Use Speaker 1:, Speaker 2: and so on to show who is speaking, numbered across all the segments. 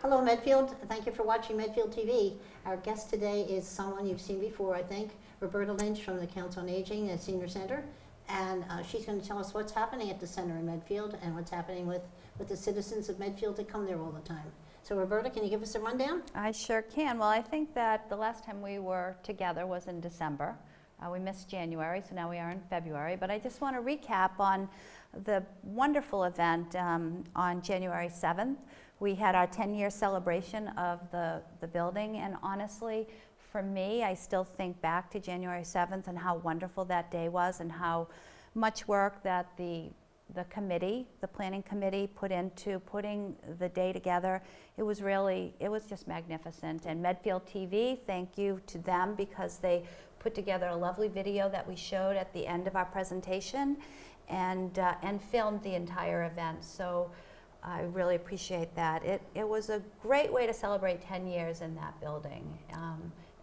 Speaker 1: Hello Medfield, thank you for watching Medfield TV. Our guest today is someone you've seen before, I think, Roberta Lynch from the Council on Aging and Senior Center. And she's going to tell us what's happening at the center in Medfield and what's happening with the citizens of Medfield that come there all the time. So Roberta, can you give us a rundown?
Speaker 2: I sure can. Well, I think that the last time we were together was in December. We missed January, so now we are in February. But I just want to recap on the wonderful event on January 7th. We had our 10-year celebration of the building, and honestly, for me, I still think back to January 7th and how wonderful that day was and how much work that the committee, the planning committee, put into putting the day together. It was just magnificent. And Medfield TV, thank you to them because they put together a lovely video that we showed at the end of our presentation and filmed the entire event. So I really appreciate that. It was a great way to celebrate 10 years in that building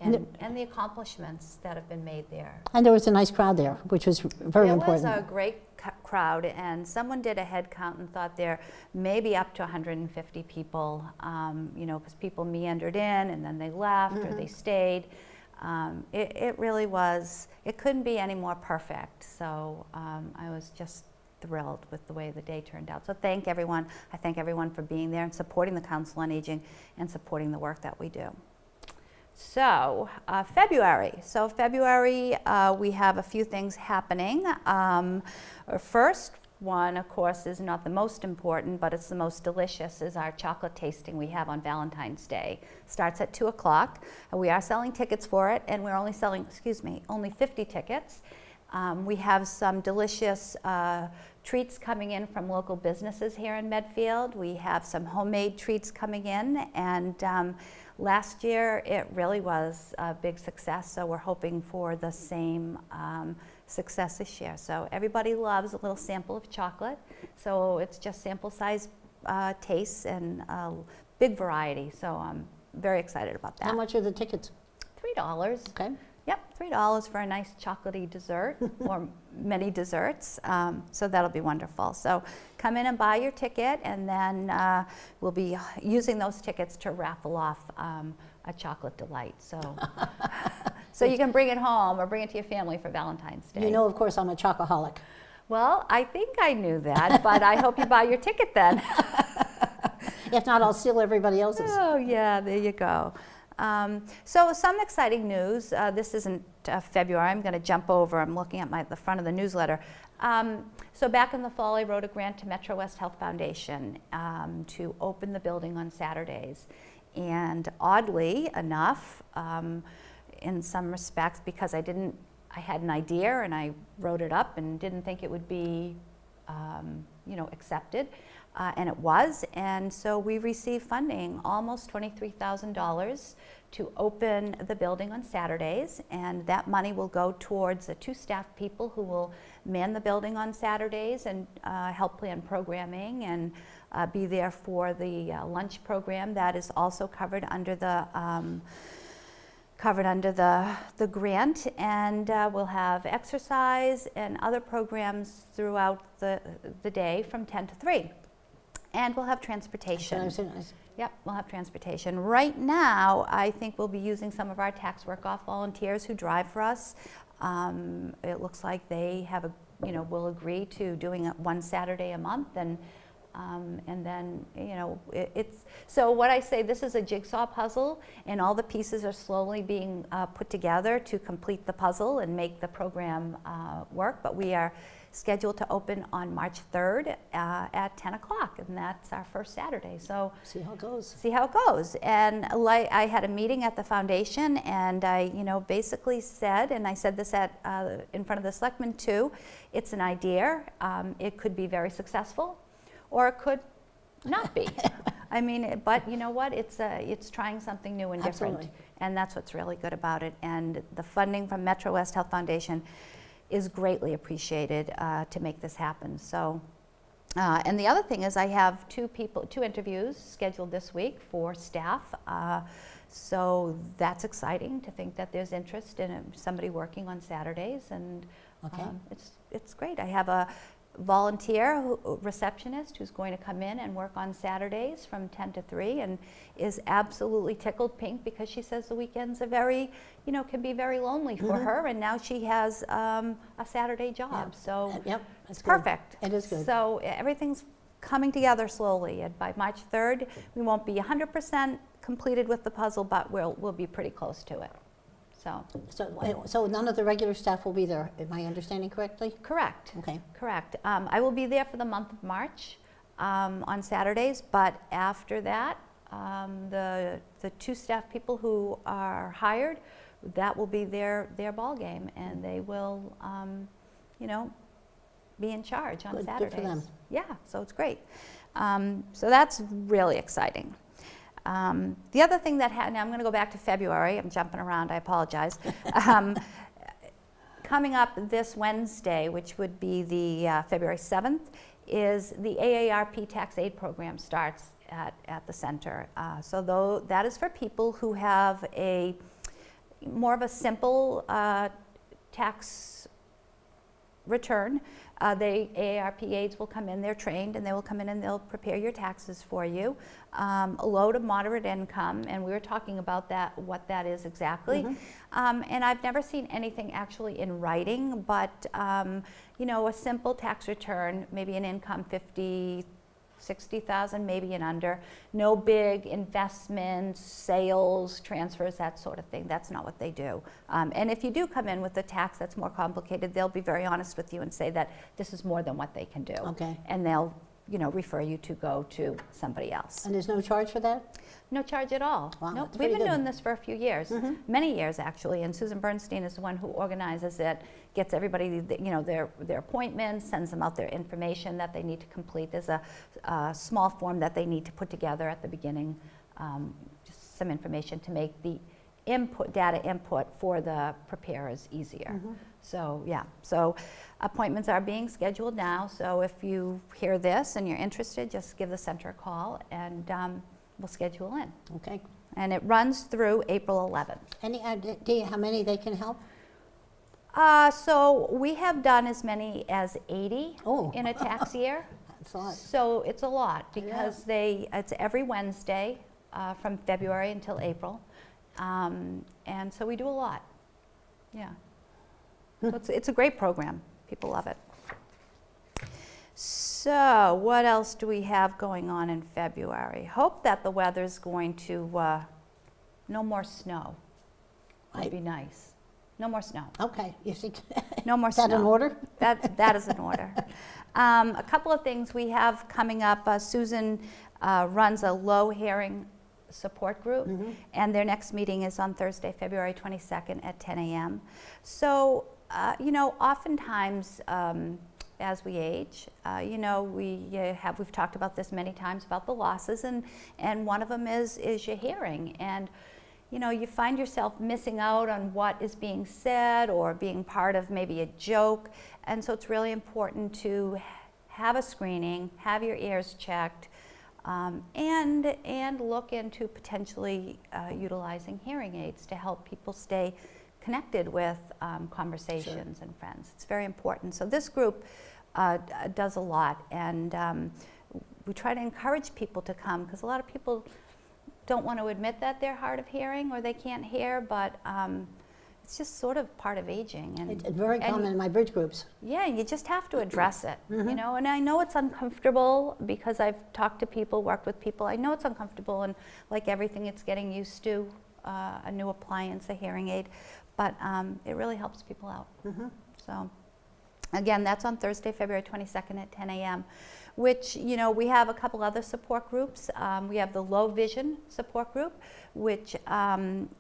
Speaker 2: and the accomplishments that have been made there.
Speaker 1: And there was a nice crowd there, which was very important.
Speaker 2: It was a great crowd, and someone did a head count and thought there may be up to 150 people, because people meandered in and then they left or they stayed. It really was, it couldn't be any more perfect. So I was just thrilled with the way the day turned out. So thank everyone. I thank everyone for being there and supporting the Council on Aging and supporting the work that we do. So February. So February, we have a few things happening. First one, of course, is not the most important, but it's the most delicious, is our chocolate tasting we have on Valentine's Day. Starts at 2 o'clock. We are selling tickets for it, and we're only selling, only 50 tickets. We have some delicious treats coming in from local businesses here in Medfield. We have some homemade treats coming in, and last year it really was a big success, so we're hoping for the same success this year. So everybody loves a little sample of chocolate, so it's just sample size tastes and big variety, so I'm very excited about that.
Speaker 1: How much are the tickets?
Speaker 2: $3.
Speaker 1: Okay.
Speaker 2: Yep, $3 for a nice chocolatey dessert or many desserts, so that'll be wonderful. So come in and buy your ticket, and then we'll be using those tickets to raffle off a chocolate delight. So, so you can bring it home or bring it to your family for Valentine's Day.
Speaker 1: You know, of course, I'm a chocoholic. Well,
Speaker 2: I think I knew that, but I hope you buy your ticket then.
Speaker 1: If not, I'll steal everybody else's.
Speaker 2: Oh yeah, there you go. So some exciting news. This isn't February. I'm going to jump over. I'm looking at the front of the newsletter. So back in the fall, I wrote a grant to Metro West Health Foundation to open the building on Saturdays. And oddly enough, in some respects, because I had an idea and I wrote it up and didn't think it would be, accepted. And it was, and so we received funding, almost $23,000 to open the building on Saturdays, and that money will go towards the 2 staff people who will man the building on Saturdays and help plan programming and be there for the lunch program that is also covered under the grant, and we'll have exercise and other programs throughout the day from 10 to 3. And we'll have transportation.
Speaker 1: Nice.
Speaker 2: Yep, we'll have transportation. Right now, I think we'll be using some of our tax work-off volunteers who drive for us. It looks like they have will agree to doing it one Saturday a month, and then it's so what I say. This is a jigsaw puzzle, and all the pieces are slowly being put together to complete the puzzle and make the program work. But we are scheduled to open on March 3rd at 10 o'clock, and that's our first Saturday. So
Speaker 1: See how it goes.
Speaker 2: see how it goes. And like, I had a meeting at the foundation, and I, basically said, and I said this at in front of the selectmen too, it's an idea. It could be very successful, or it could not be. I mean, but you know what? It's trying something new and different,
Speaker 1: Absolutely.
Speaker 2: and that's what's really good about it. And the funding from Metro West Health Foundation is greatly appreciated to make this happen. So, and the other thing is, I have two interviews scheduled this week for staff. So that's exciting to think that there's interest in somebody working on Saturdays, and
Speaker 1: Okay.
Speaker 2: It's great. I have a volunteer receptionist who's going to come in and work on Saturdays from 10 to 3 and is absolutely tickled pink because she says the weekends are very, can be very lonely for her, and now she has a Saturday job.
Speaker 1: Yep.
Speaker 2: So
Speaker 1: Yep,
Speaker 2: it's
Speaker 1: that's good.
Speaker 2: perfect.
Speaker 1: It is good.
Speaker 2: So everything's coming together slowly, and by March 3rd, we won't be 100% completed with the puzzle, but we'll be pretty close to it.
Speaker 1: So none of the regular staff will be there, am I understanding correctly?
Speaker 2: Correct.
Speaker 1: Okay.
Speaker 2: Correct. I will be there for the month of March on Saturdays, but after that, the two staff people who are hired, that will be their ball game, and they will, be in charge on
Speaker 1: Good
Speaker 2: Saturdays.
Speaker 1: for them.
Speaker 2: Yeah, so it's great. So that's really exciting. The other thing that now I'm going to go back to February. I'm jumping around. I apologize. Coming up this Wednesday, which would be the February 7th, is the AARP Tax Aid Program starts at the center. So that is for people who have more of a simple tax return. The AARP aides will come in, they're trained, and they will come in and they'll prepare your taxes for you. Low to moderate income, and we were talking about that, what that is exactly. And I've never seen anything actually in writing, but a simple tax return, maybe an income 50, 60,000, maybe and under. No big investments, sales, transfers, that sort of thing. That's not what they do. And if you do come in with a tax that's more complicated, they'll be very honest with you and say that this is more than what they can do.
Speaker 1: Okay.
Speaker 2: And they'll, refer you to go to somebody else.
Speaker 1: And there's no charge for that?
Speaker 2: No charge at all.
Speaker 1: Wow,
Speaker 2: Nope.
Speaker 1: that's
Speaker 2: We've
Speaker 1: pretty
Speaker 2: been
Speaker 1: good.
Speaker 2: doing this for a few years, many years actually, and Susan Bernstein is the one who organizes it, gets everybody, their appointments, sends them out their information that they need to complete. There's a small form that they need to put together at the beginning, just some information to make the data input for the preparers easier. So yeah, so appointments are being scheduled now, so if you hear this and you're interested, just give the center a call and we'll schedule in.
Speaker 1: Okay.
Speaker 2: And it runs through April 11th.
Speaker 1: Any idea how many they can help?
Speaker 2: So we have done as many as 80
Speaker 1: Oh.
Speaker 2: in a tax year.
Speaker 1: That's a lot.
Speaker 2: So it's a lot because it's every Wednesday from February until April. And so we do a lot. Yeah. So it's a great program. People love it. So what else do we have going on in February? Hope that the weather's going to, no more snow. Would be nice. No more snow.
Speaker 1: Okay, you think,
Speaker 2: No more
Speaker 1: is that
Speaker 2: snow.
Speaker 1: in order?
Speaker 2: That is in order. A couple of things we have coming up. Susan runs a low hearing support group, and their next meeting is on Thursday, February 22nd at 10 a.m. So, oftentimes as we age, we've talked about this many times about the losses, and one of them is your hearing. And you find yourself missing out on what is being said or being part of maybe a joke. And so it's really important to have a screening, have your ears checked, and look into potentially utilizing hearing aids to help people stay connected with conversations and friends. It's very important. So this group does a lot, and we try to encourage people to come, because a lot of people don't want to admit that they're hard of hearing or they can't hear, but it's just sort of part of aging. And
Speaker 1: It's very common in my bridge groups.
Speaker 2: yeah, you just have to address it, and I know it's uncomfortable because I've talked to people, worked with people. I know it's uncomfortable, and like everything, it's getting used to a new appliance, a hearing aid, but it really helps people out. So, Again, that's on Thursday, February 22nd at 10 a.m., which, you know, we have a couple other support groups. We have the Low Vision support group, which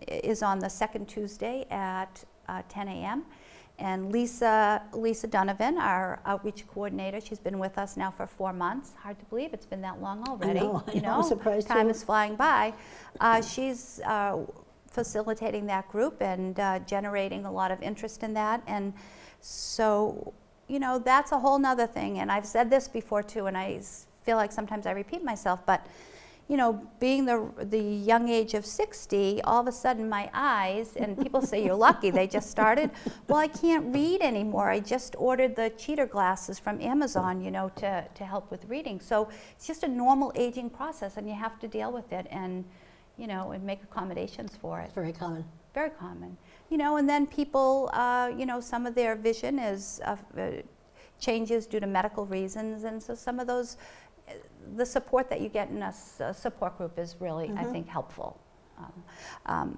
Speaker 2: is on the second Tuesday at 10 a.m. And Lisa Donovan, our outreach coordinator, she's been with us now for 4 months. Hard to believe it's been that long already.
Speaker 1: I know, I'm surprised
Speaker 2: time
Speaker 1: too.
Speaker 2: is flying by. She's facilitating that group and generating a lot of interest in that. And so, you know, that's a whole nother thing. And I've said this before too, and I feel like sometimes I repeat myself, but you know, being the young age of 60, all of a sudden my eyes, and people say you're lucky, they just started. Well, I can't read anymore. I just ordered the cheater glasses from Amazon, you know, to help with reading. So it's just a normal aging process, and you have to deal with it and, you know, and make accommodations for it.
Speaker 1: It's very common.
Speaker 2: Very common. You know, and then people, you know, some of their vision is changes due to medical reasons, and so some of those, the support that you get in a support group is really, I think, helpful.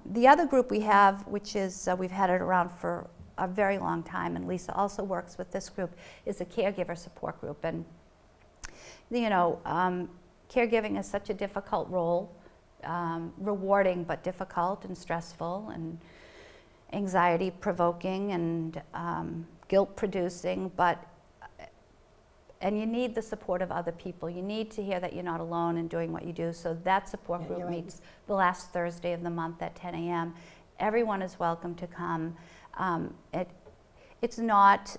Speaker 2: The other group we have, which is, we've had it around for a very long time, and Lisa also works with this group, is a caregiver support group. And, you know, caregiving is such a difficult role, rewarding but difficult and stressful and anxiety provoking and guilt producing, and you need the support of other people. You need to hear that you're not alone in doing what you do. So that support group meets the last Thursday of the month at 10 a.m. Everyone is welcome to come. It's not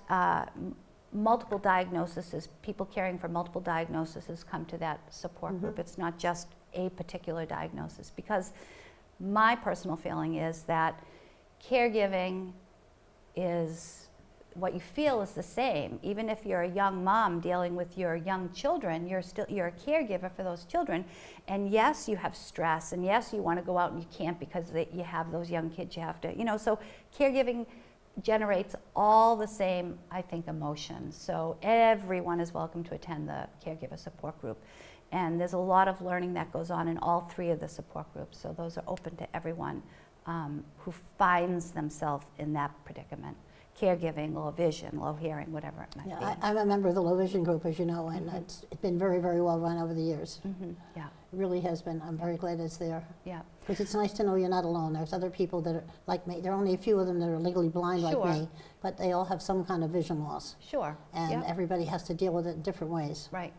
Speaker 2: multiple diagnoses. People caring for multiple diagnoses come to that support group. It's not just a particular diagnosis, because my personal feeling is that caregiving is what you feel is the same. Even if you're a young mom dealing with your young children, you're a caregiver for those children. And yes, you have stress, and yes, you want to go out and you can't because you have those young kids you have to, you know, so caregiving generates all the same, I think, emotions. So everyone is welcome to attend the caregiver support group. And there's a lot of learning that goes on in all 3 of the support groups. So those are open to everyone who finds themselves in that predicament. Caregiving, low vision, low hearing, whatever it might be.
Speaker 1: I'm a member of the Low Vision group, as you know, and it's been very, very well run over the years.
Speaker 2: Yeah,
Speaker 1: It really has been. I'm very glad it's there.
Speaker 2: yeah.
Speaker 1: Because it's nice to know you're not alone. There's other people that are like me. There are only a few of them that are legally blind like me, but they all have some kind of vision loss.
Speaker 2: Sure.
Speaker 1: And everybody has to deal with it in different ways.
Speaker 2: Right.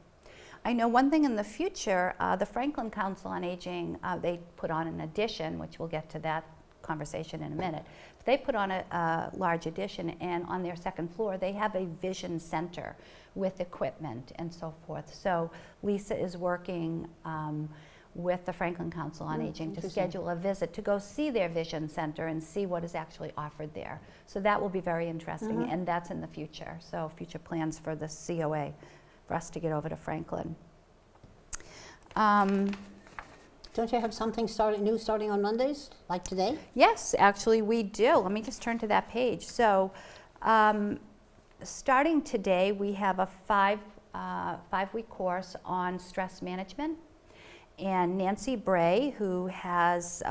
Speaker 2: I know one thing in the future, the Franklin Council on Aging, they put on an addition, which we'll get to that conversation in a minute. But they put on a large addition, and on their second floor they have a vision center with equipment and so forth. So Lisa is working with the Franklin Council on Aging to schedule a visit to go see their vision center and see what is actually offered there. So that will be very interesting, and that's in the future. So future plans for the COA for us to get over to Franklin.
Speaker 1: Don't you have something new starting on Mondays, like today?
Speaker 2: Yes, actually we do. Let me just turn to that page. So starting today, we have a five-week course on stress management. And Nancy Bray, who has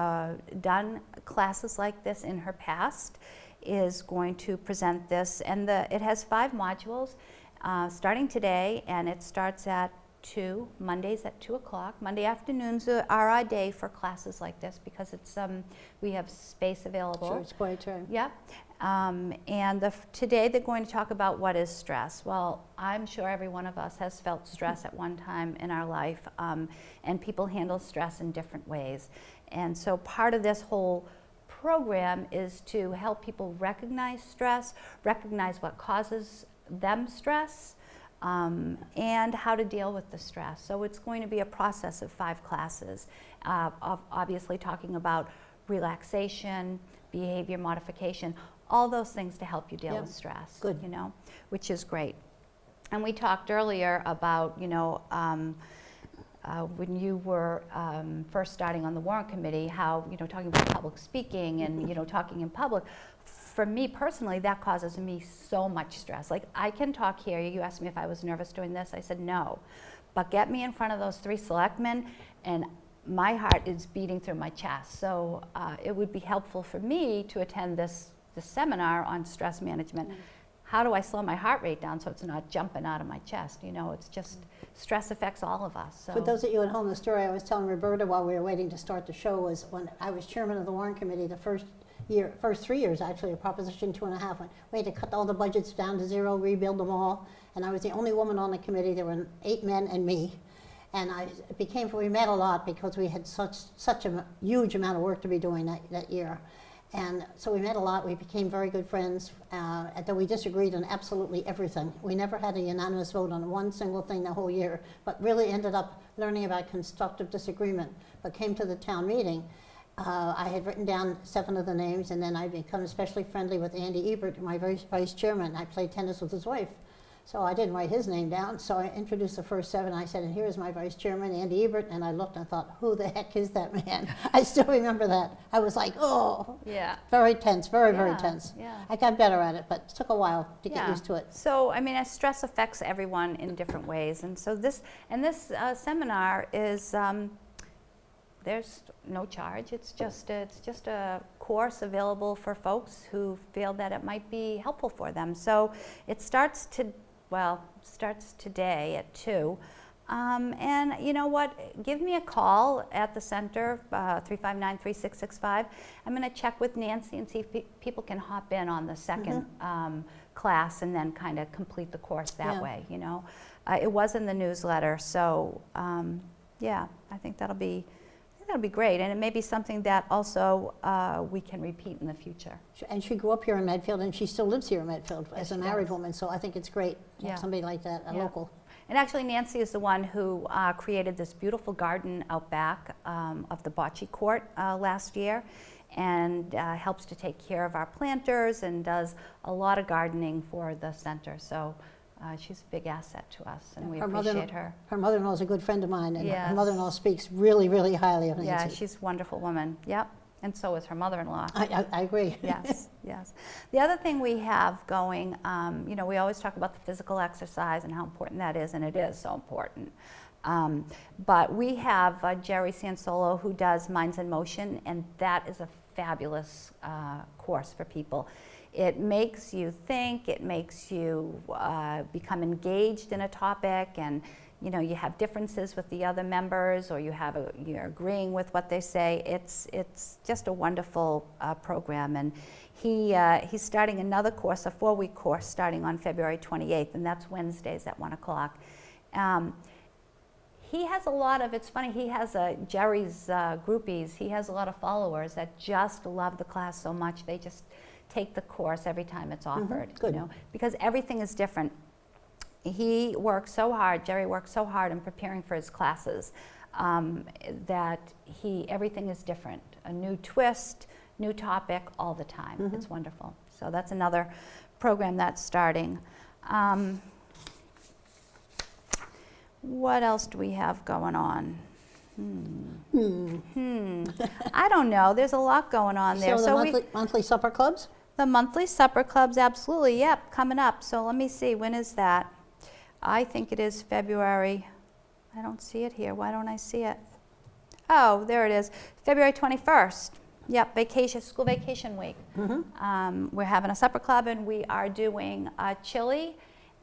Speaker 2: done classes like this in her past, is going to present this. And it has 5 modules starting today, and it starts at 2, Mondays at 2 o'clock. Monday afternoons are our day for classes like this because it's we have space available.
Speaker 1: Sure, it's quite true.
Speaker 2: Yep. And today they're going to talk about what is stress. Well, I'm sure every one of us has felt stress at one time in our life, and people handle stress in different ways. And so part of this whole program is to help people recognize stress, recognize what causes them stress, and how to deal with the stress. So it's going to be a process of 5 classes, of obviously talking about relaxation, behavior modification, all those things to help you deal with stress.
Speaker 1: Good.
Speaker 2: You know, which is great. And we talked earlier about, you know, when you were first starting on the warrant committee, how, you know, talking about public speaking and, you know, talking in public. For me personally, that causes me so much stress. Like, I can talk here. You asked me if I was nervous doing this. I said no. But get me in front of those 3 selectmen, and my heart is beating through my chest. So it would be helpful for me to attend this seminar on stress management. how do I slow my heart rate down so it's not jumping out of my chest? You know, it's just, stress affects all of us. So.
Speaker 1: For those of you at home, the story I was telling Roberta while we were waiting to start the show was when I was chairman of the Warrant Committee the first 3 years actually, of Proposition 2.5, when we had to cut all the budgets down to zero, rebuild them all, and I was the only woman on the committee. There were 8 men and me, and we met a lot because we had such a huge amount of work to be doing that year. And so we met a lot. We became very good friends, though we disagreed on absolutely everything. We never had a unanimous vote on one single thing the whole year, but really ended up learning about constructive disagreement. But came to the town meeting, I had written down 7 of the names, and then I become especially friendly with Andy Ebert, my vice chairman. I played tennis with his wife. So I didn't write his name down, so I introduced the first 7. I said, and here's my vice chairman, Andy Ebert, and I looked and thought, who the heck is that man? I still remember that. I was like, oh,
Speaker 2: yeah,
Speaker 1: very tense, very tense.
Speaker 2: Yeah.
Speaker 1: I got better at it, but it took a while to get used to it.
Speaker 2: So, I mean, stress affects everyone in different ways, and so this seminar is, there's no charge. It's just a course available for folks who feel that it might be helpful for them. So it starts today at 2. And you know what, give me a call at the center, 359-3665. I'm going to check with Nancy and see if people can hop in on the second class and then kind of complete the course that way, you know. It was in the newsletter, so yeah, I think that'll be great, and it may be something that also we can repeat in the future.
Speaker 1: And she grew up here in Medfield, and she still lives here in Medfield as a married woman, so I think it's great to have somebody like that, a local.
Speaker 2: And actually Nancy is the one who created this beautiful garden out back of the bocce court last year, and helps to take care of our planters and does a lot of gardening for the center. So she's a big asset to us, and we appreciate her.
Speaker 1: Her mother-in-law is a good friend of mine, and her mother-in-law speaks really, really highly of Nancy.
Speaker 2: Yeah, she's a wonderful woman. Yep, and so is her mother-in-law.
Speaker 1: I agree.
Speaker 2: Yes, yes. The other thing we have going, you know, we always talk about the physical exercise and how important that is, and it is so important. But we have Jerry Sansolo, who does Minds in Motion, and that is a fabulous course for people. It makes you think, it makes you become engaged in a topic, and you know, you have differences with the other members, or you're agreeing with what they say. It's just a wonderful program, and he's starting another course, a 4-week course starting on February 28th, and that's Wednesdays at 1 o'clock. He has a lot of, it's funny, he has Jerry's groupies, he has a lot of followers that just love the class so much, they just take the course every time it's offered, you know, because everything is different. He works so hard, Jerry works so hard in preparing for his classes that everything is different. A new twist, new topic all the time. It's wonderful. So that's another program that's starting. What else do we have going on? I don't know. There's a lot going on there.
Speaker 1: So the monthly supper clubs?
Speaker 2: The monthly supper clubs, absolutely, yep, coming up. So let me see, when is that? I think it is February. I don't see it here. Why don't I see it? Oh, there it is, February 21st. Yep, school vacation week. We're having a supper club, and we are doing chili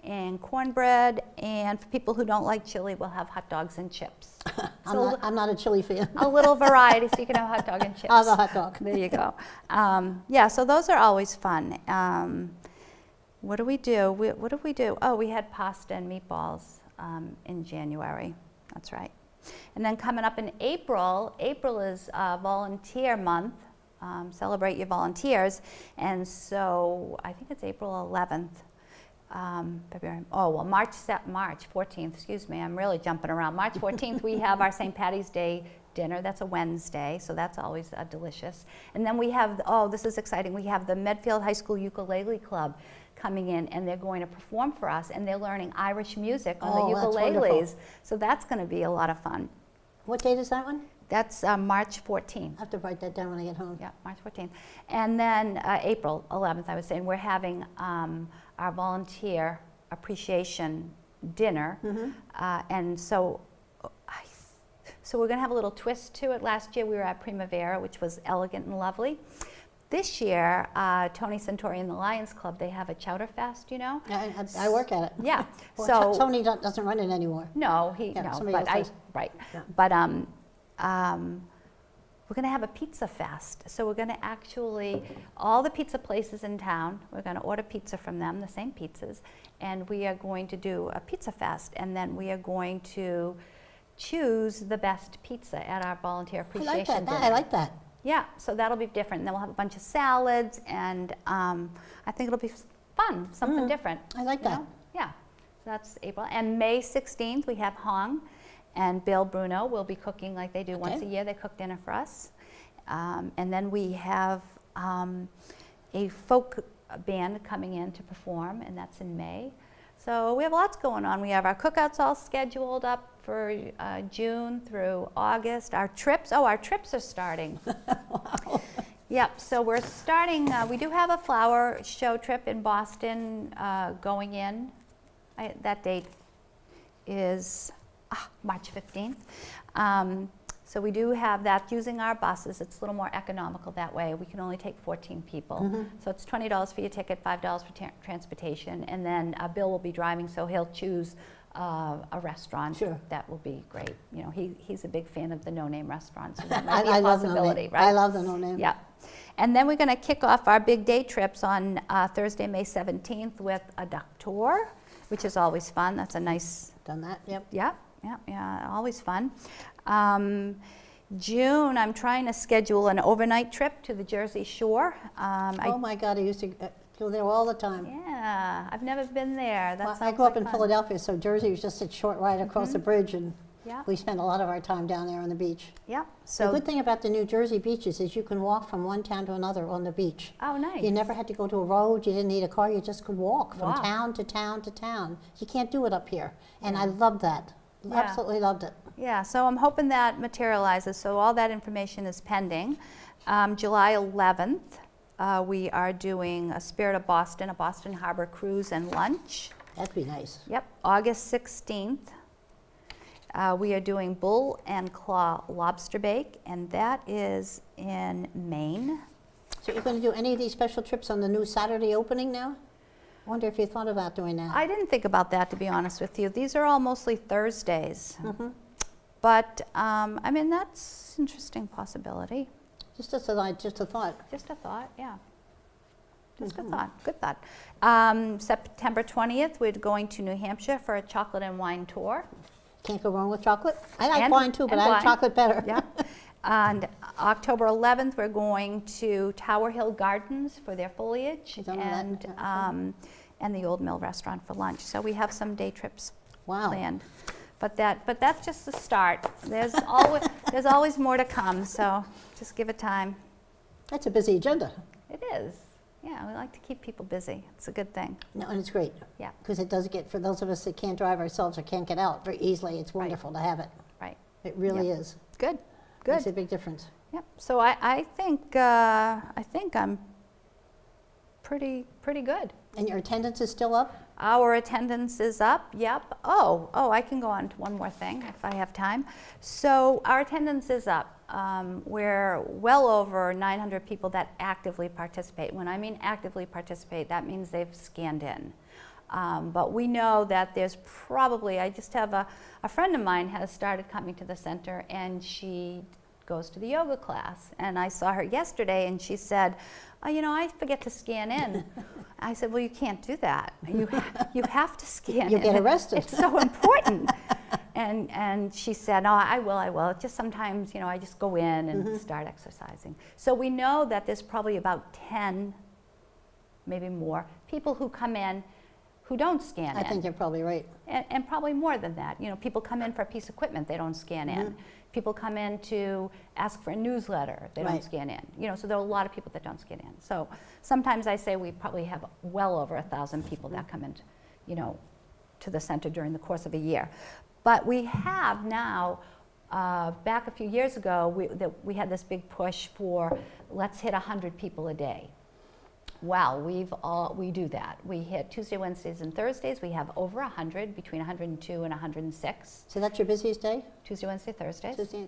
Speaker 2: and cornbread, and for people who don't like chili, we'll have hot dogs and chips.
Speaker 1: I'm not a chili fan.
Speaker 2: A little variety, so you can have hot dog and chips.
Speaker 1: I'll have a hot dog.
Speaker 2: There you go. Yeah, so those are always fun. What do we do? What did we do? Oh, we had pasta and meatballs in January. That's right. And then coming up in April is volunteer month. Celebrate your volunteers. And so I think it's April 11th. February, March 14th, excuse me, I'm really jumping around. March 14th, we have our St. Patty's Day dinner. That's a Wednesday, so that's always delicious. And then we have, this is exciting, we have the Medfield High School Ukulele Club coming in, and they're going to perform for us, and they're learning Irish music on the ukuleles. So that's going to be a lot of fun.
Speaker 1: What date is that one?
Speaker 2: That's March 14th.
Speaker 1: I have to write that down when I get home.
Speaker 2: Yeah, March 14th. And then April 11th, I was saying, we're having our volunteer appreciation dinner. And so we're going to have a little twist to it. Last year we were at Primavera, which was elegant and lovely. This year, Tony Santori and the Lions Club, they have a Chowder Fest, you know?
Speaker 1: I work at it.
Speaker 2: Yeah.
Speaker 1: Well,
Speaker 2: So
Speaker 1: Tony doesn't run it anymore.
Speaker 2: no,
Speaker 1: Yeah,
Speaker 2: no,
Speaker 1: somebody
Speaker 2: but
Speaker 1: else does.
Speaker 2: right.
Speaker 1: Yeah.
Speaker 2: But we're going to have a pizza fest. So we're going to actually, all the pizza places in town, we're going to order pizza from them, the same pizzas, and we are going to do a pizza fest, and then we are going to choose the best pizza at our volunteer
Speaker 1: I like
Speaker 2: appreciation
Speaker 1: that.
Speaker 2: dinner.
Speaker 1: I like that.
Speaker 2: Yeah, so that'll be different. Then we'll have a bunch of salads, and I think it'll be fun, something different.
Speaker 1: I like
Speaker 2: you
Speaker 1: that.
Speaker 2: know? Yeah, so that's April. And May 16th, we have Hong, and Bill Bruno will be cooking like they do once a year. They cook dinner for us. And then we have a folk band coming in to perform, and that's in May. So we have lots going on. We have our cookouts all scheduled up for June through August. Our trips are starting.
Speaker 1: Wow.
Speaker 2: Yep, so we're starting, we do have a flower show trip in Boston going in. That date is March 15th. So we do have that using our buses. It's a little more economical that way. We can only take 14 people. So it's $20 for your ticket, $5 for transportation, and then Bill will be driving, so he'll choose a restaurant.
Speaker 1: Sure.
Speaker 2: That will be great. You know, he's a big fan of the no-name restaurants, so that might
Speaker 1: I
Speaker 2: be a
Speaker 1: love the
Speaker 2: possibility,
Speaker 1: no-name.
Speaker 2: right?
Speaker 1: I love the no-name.
Speaker 2: Yeah. And then we're going to kick off our big day trips on Thursday, May 17th with a duck tour, which is always fun. That's a nice,
Speaker 1: Done that, yep.
Speaker 2: yeah, always fun. June, I'm trying to schedule an overnight trip to the Jersey Shore.
Speaker 1: Oh my God, I used to go there all the time.
Speaker 2: Yeah, I've never been there. That
Speaker 1: Well, I
Speaker 2: sounds
Speaker 1: grew up
Speaker 2: like
Speaker 1: in
Speaker 2: fun.
Speaker 1: Philadelphia, so Jersey was just a short ride across the bridge, and
Speaker 2: Yeah,
Speaker 1: we spent a lot of our time down there on the beach.
Speaker 2: yeah.
Speaker 1: The
Speaker 2: So,
Speaker 1: good thing about the New Jersey beaches is you can walk from one town to another on the beach.
Speaker 2: oh, nice.
Speaker 1: You never had to go to a road, you didn't need a car, you just could walk from
Speaker 2: Wow.
Speaker 1: town to town to town. You can't do it up here, and I loved that.
Speaker 2: Yeah.
Speaker 1: Absolutely loved it.
Speaker 2: Yeah, so I'm hoping that materializes. So all that information is pending. July 11th, we are doing a Spirit of Boston, a Boston Harbor cruise and lunch.
Speaker 1: That'd be nice.
Speaker 2: Yep, August 16th, we are doing Bull and Claw Lobster Bake, and that is in Maine.
Speaker 1: So you're going to do any of these special trips on the new Saturday opening now? I wonder if you thought about doing that.
Speaker 2: I didn't think about that, to be honest with you. These are all mostly Thursdays.
Speaker 1: Mhm.
Speaker 2: But, I mean, that's an interesting possibility.
Speaker 1: Just a thought, just a thought.
Speaker 2: Just a thought, yeah. Just
Speaker 1: Mhm.
Speaker 2: a thought, good thought. September 20th, we're going to New Hampshire for a chocolate and wine tour.
Speaker 1: Can't go wrong with chocolate. I like
Speaker 2: And-
Speaker 1: wine too, but
Speaker 2: and
Speaker 1: I like
Speaker 2: wine.
Speaker 1: chocolate better.
Speaker 2: Yeah. And October 11th, we're going to Tower Hill Gardens for their foliage
Speaker 1: I don't know that.
Speaker 2: and the Old Mill Restaurant for lunch. So we have some day trips
Speaker 1: Wow.
Speaker 2: planned. But that's just the start. There's always more to come, so just give it time.
Speaker 1: That's a busy agenda.
Speaker 2: It is. Yeah, we like to keep people busy. It's a good thing.
Speaker 1: No, and it's great.
Speaker 2: Yeah.
Speaker 1: Because it does get, for those of us that can't drive ourselves or can't get out very easily, it's
Speaker 2: Right.
Speaker 1: wonderful to have it.
Speaker 2: Right.
Speaker 1: It really
Speaker 2: Yeah.
Speaker 1: is.
Speaker 2: Good.
Speaker 1: Makes a
Speaker 2: Good.
Speaker 1: big difference.
Speaker 2: Yep. So I think I'm pretty good.
Speaker 1: And your attendance is still up?
Speaker 2: Our attendance is up, yep. Oh, I can go on to one more thing if I have time. So our attendance is up. We're well over 900 people that actively participate. When I mean actively participate, that means they've scanned in. But we know that there's probably, I just have a friend of mine has started coming to the center, and she goes to the yoga class. And I saw her yesterday, and she said, oh, you know, I forget to scan in. I said, well, you can't do that. You have to scan in.
Speaker 1: You get arrested.
Speaker 2: It's so important. And she said, no, I will. Just sometimes, you know, I just go in and start exercising. So we know that there's probably about 10, maybe more, people who come in who don't scan in.
Speaker 1: I think you're probably right.
Speaker 2: And probably more than that. You know, people come in for a piece of equipment, they don't scan in. People come in to ask for a newsletter, they don't
Speaker 1: Right.
Speaker 2: scan in. You know, so there are a lot of people that don't scan in. So sometimes I say we probably have well over 1,000 people that come in, you know, to the center during the course of a year. But we have now, back a few years ago, we had this big push for let's hit 100 people a day. Well, we do that. We hit Tuesday, Wednesdays, and Thursdays. We have over 100, between 102 and 106.
Speaker 1: So that's your busiest day?
Speaker 2: Tuesday, Wednesday, Thursdays.
Speaker 1: Tuesday,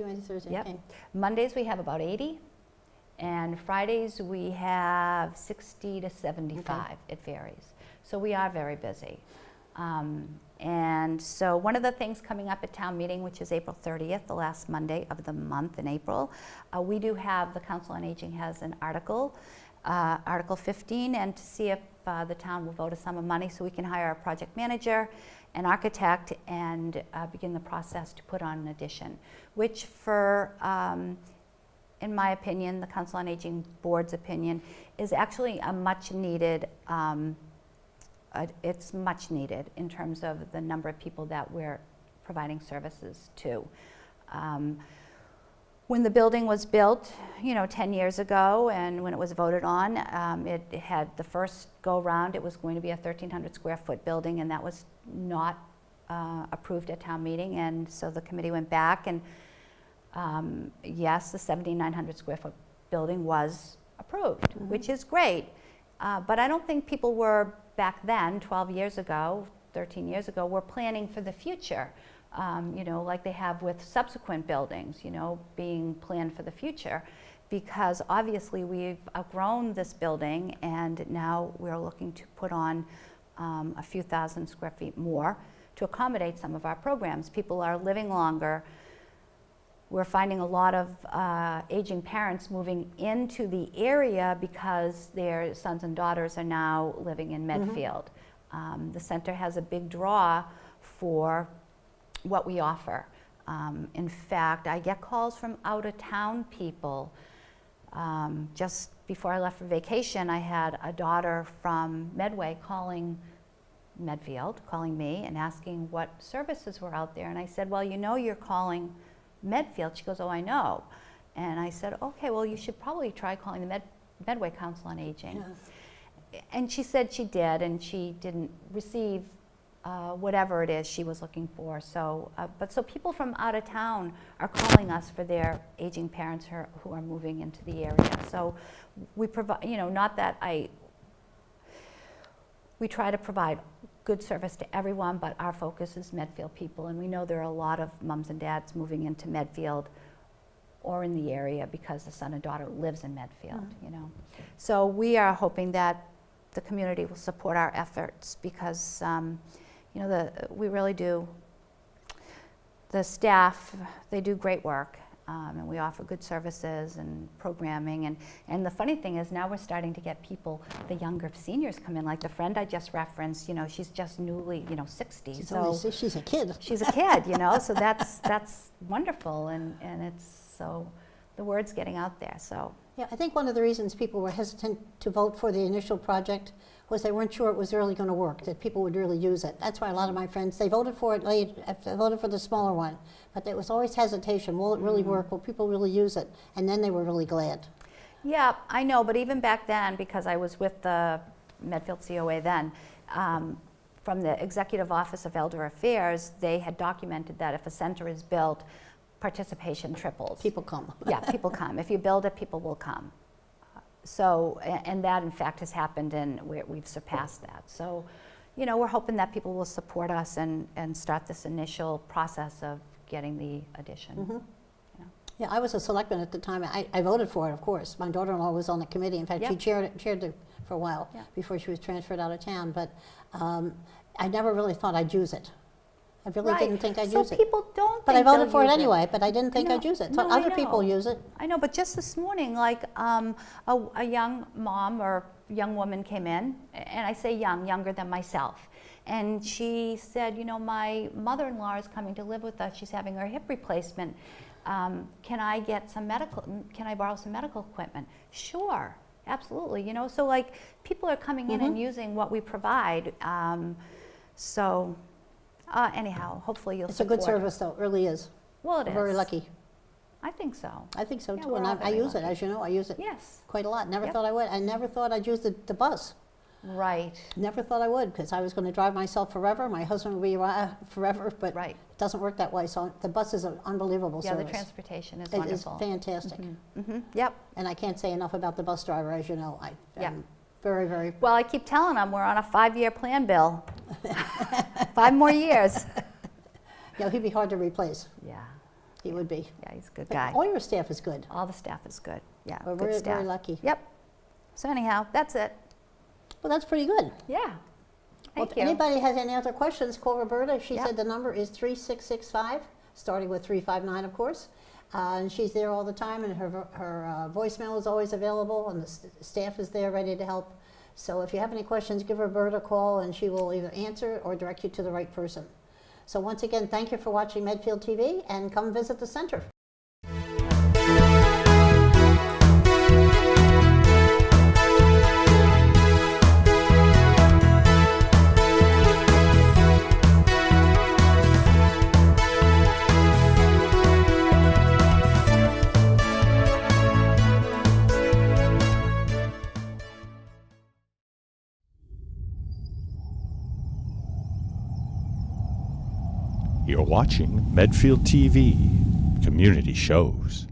Speaker 1: Wednesday, Thursday,
Speaker 2: Yep.
Speaker 1: okay.
Speaker 2: Mondays we have about 80, And Fridays, we have 60 to 75.
Speaker 1: Okay.
Speaker 2: It varies. So we are very busy. And so one of the things coming up at town meeting, which is April 30th, the last Monday of the month in April, we do have, the Council on Aging has an article, Article 15, and to see if the town will vote a sum of money so we can hire a project manager, an architect, and begin the process to put on an addition, which for, in my opinion, the Council on Aging Board's opinion, is actually a much needed, it's much needed in terms of the number of people that we're providing services to. When the building was built, 10 years ago, and when it was voted on, it had the first go-round, it was going to be a 1,300 square foot building, and that was not approved at town meeting, and so the committee went back, and yes, the 7,900 square foot building was approved, which is great, but I don't think people were back then, 12 years ago, 13 years ago, were planning for the future. Like they have with subsequent buildings, being planned for the future, because obviously we've outgrown this building and now we're looking to put on a few thousand square feet more to accommodate some of our programs. People are living longer. We're finding a lot of aging parents moving into the area because their sons and daughters are now living in Medfield. The center has a big draw for what we offer. In fact, I get calls from out-of-town people. Just before I left for vacation, I had a daughter from Medway Medfield calling me and asking what services were out there. And I said, well, you're calling Medfield. She goes, oh, I know. And I said, okay, well, you should probably try calling the Medway Council on Aging. Yeah. And she said she did, and she didn't receive whatever it is she was looking for. So, so people from out of town are calling us for their aging parents who are moving into the area. So we provide, not that we try to provide good service to everyone, but our focus is Medfield people, and we know there are a lot of mums and dads moving into Medfield or in the area because the son and daughter lives in Medfield, So we are hoping that the community will support our efforts because we really do. The staff, they do great work, and we offer good services and programming. And the funny thing is now we're starting to get people, the younger seniors come in, like the friend I just referenced, she's just newly, 60.
Speaker 1: She's a kid.
Speaker 2: She's a kid, so that's wonderful. And it's, so the word's getting out there, so.
Speaker 1: Yeah, I think one of the reasons people were hesitant to vote for the initial project was they weren't sure it was really going to work, that people would really use it. That's why a lot of my friends, they voted for it late, they voted for the smaller one, but there was always hesitation. Will it really work? Will people really use it? And then they were really glad.
Speaker 2: Yeah, I know, but even back then, because I was with the Medfield COA then, from the Executive Office of Elder Affairs, they had documented that if a center is built, participation triples.
Speaker 1: People come.
Speaker 2: Yeah, people come. If you build it, people will come. So, and that in fact has happened, and we've surpassed that. So, we're hoping that people will support us and start this initial process of getting the addition.
Speaker 1: Yeah, I was a selectman at the time. I voted for it, of course. My daughter-in-law was on the committee. In fact, she chaired it for a while before she was transferred out of town. But I never really thought I'd use it. I really didn't think I'd use it.
Speaker 2: So people don't
Speaker 1: But I voted for it anyway, but I didn't think I'd use it. So other people use it.
Speaker 2: I know, but just this morning, like a young mom or young woman came in, and I say young, younger than myself, and she said, my mother-in-law is coming to live with us. She's having her hip replacement. Can I borrow some medical equipment? Sure, absolutely. So like people are coming in and using what we provide. Anyhow, hopefully you'll support.
Speaker 1: It's a good service, though. It really is.
Speaker 2: Well, it is.
Speaker 1: Very lucky.
Speaker 2: I think so.
Speaker 1: I think so,
Speaker 2: Yeah,
Speaker 1: too.
Speaker 2: we're
Speaker 1: And
Speaker 2: all
Speaker 1: I use
Speaker 2: very
Speaker 1: it, as you know. I use it
Speaker 2: Yes.
Speaker 1: quite a lot. Never
Speaker 2: Yep.
Speaker 1: thought I would. I never thought I'd use the bus.
Speaker 2: Right.
Speaker 1: Never thought I would, because I was going to drive myself forever. My husband would be forever, but
Speaker 2: Right.
Speaker 1: it doesn't work that way. So the bus is an unbelievable
Speaker 2: Yeah,
Speaker 1: service.
Speaker 2: the transportation is
Speaker 1: It
Speaker 2: wonderful.
Speaker 1: is fantastic.
Speaker 2: Yep.
Speaker 1: And I can't say enough about the bus driver, as you know.
Speaker 2: Yeah.
Speaker 1: Very, very...
Speaker 2: Well, I keep telling them we're on a 5-year plan, Bill. 5 more years.
Speaker 1: Yeah, he'd be hard to replace.
Speaker 2: Yeah.
Speaker 1: He would be.
Speaker 2: Yeah, he's a good
Speaker 1: But
Speaker 2: guy.
Speaker 1: all your staff is good.
Speaker 2: All the staff is good. Yeah,
Speaker 1: We're
Speaker 2: good
Speaker 1: very,
Speaker 2: staff.
Speaker 1: very lucky.
Speaker 2: Yep. So anyhow, that's it.
Speaker 1: Well, that's pretty good.
Speaker 2: Yeah.
Speaker 1: Well,
Speaker 2: Thank
Speaker 1: if
Speaker 2: you.
Speaker 1: anybody has any other questions, call Roberta. She
Speaker 2: Yep.
Speaker 1: said the number is 3665, starting with 359, of course. And she's there all the time, and her voicemail is always available, and the staff is there ready to help. So if you have any questions, give Roberta a call, and she will either answer or direct you to the right person. So once again, thank you for watching Medfield TV, and come visit the center.
Speaker 3: You're watching Medfield TV, community shows.